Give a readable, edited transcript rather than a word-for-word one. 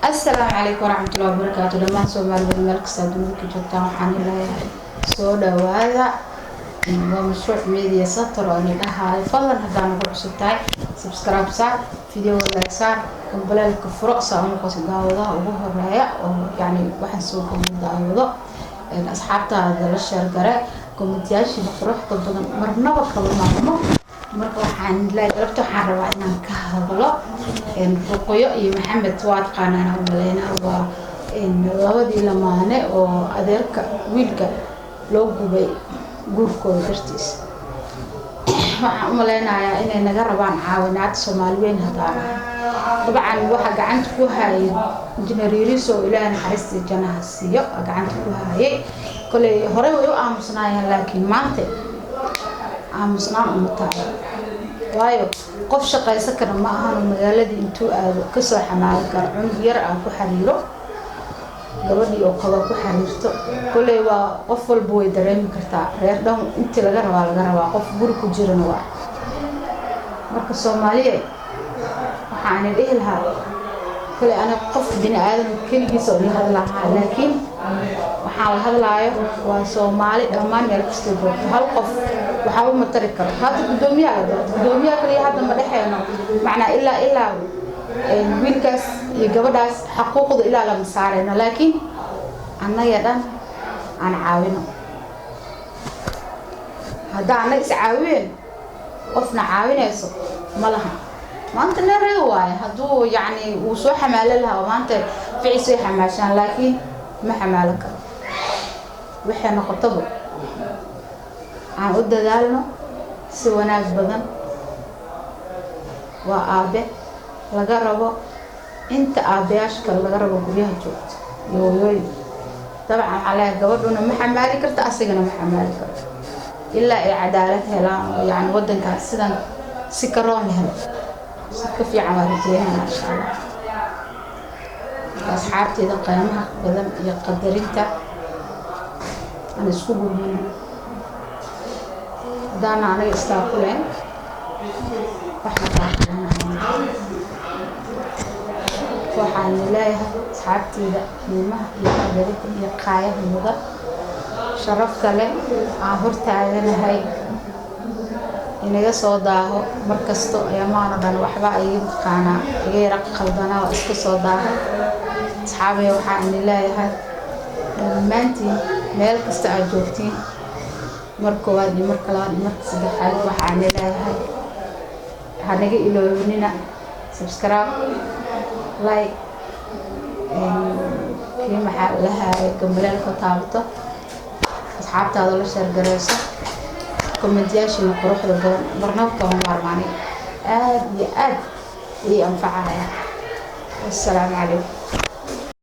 السلام عليكم ورحمة الله وبركاته. لما سومال بالملك صادوك جبتها وحان الله سودا وهذا ومشروع ميديا سطر وأنا لها فضلا هذا نقول ستاي سبسكرايب صار فيديو لايك صار قبل الكفر صار نقص داوضة وهو الرأي يعني واحد سوق داوضة الأصحاب هذا الشهر قراء كومنتياش بفرح طبعا مرنا وكل ما marka waxaan la rabto waxaan rabaa inaan ka hadlo ruqyo iyo maxamed waad qaanana u maleynaa waa labadii lamaane oo adeerka wiilka loo gubay guurkooda dartiis waxaan u maleynayaa inay naga rabaan caawinaad Soomaaliyeed hadaan dabcan waxa gacanta ku hayay injineeriso ilaahay naxariista janaha siiyo gacanta ku hayay kale hore way u aamusnaayeen laakiin maanta aamusnaan uma tahay waayo qof shaqaysan kara ma ahan magaaladii intuu aado ka soo xamaal karo cunug yar aan ku xariiro gabadhii oo qaba ku xariirto kulay waa qof walba way dareemi kartaa reer dhan intii laga rabaa qof guri ku jirana waa marka Soomaaliyeed waxaan dhihi lahaa kulay ana qof bini aadan kaligiis oo la hadlahaa laakiin waxaan la hadlaayo waa Soomaali dhammaan meel kasta joogto hal qof waxa uu matari karo hada gudoomiyaha kaliya hadda ma dhaxeeno macnaa ilaa wiilkaas iyo gabadhaas xuquuqda ilaa la masaarayna laakiin annaga dhan aan caawino hada ana is caawin qofna caawinayso malaha maanta la reeyo waay haduu yani uu soo xamaal lahaa maanta ficil xamaashan laakiin ma xamaal karo waxa noqotaba aan u dadaalno si wanaag badan waa aabe laga rabo inta aabeyaashka laga rabo guryaha joogto yooyooy dabcan xalay gabadhuna ma xamaali karta asigana ma xamaali karto ilaa ay cadaalad helaan yani wadankaas sidan si karoon helo si ka fiican waa rajaynayaa insha Allah asxaabteeda qiimaha badan iyo qadarinta aan isku gudbino دانا أنا استأكلين وحن لها صحبتي ذا مما يقدرك يقاية مذا شرفت له عبرت على هاي إن يصوده مركزته يمان بن وحبا أيب قانا غير قلبنا واسك صوده صحابي وحن لها مانتي مالك استعجبتي markoowaad iyo marka labaad iyo marka saddexaad waxaan leeyahay hanaga iloobinina subscribe like kima laha gambalelka taabto asxaabtaada la share gareyso comment-yaasha quruxda badan barnaamijka marmaani aad iyo aad ii anfacaya. Assalaamu calaykum.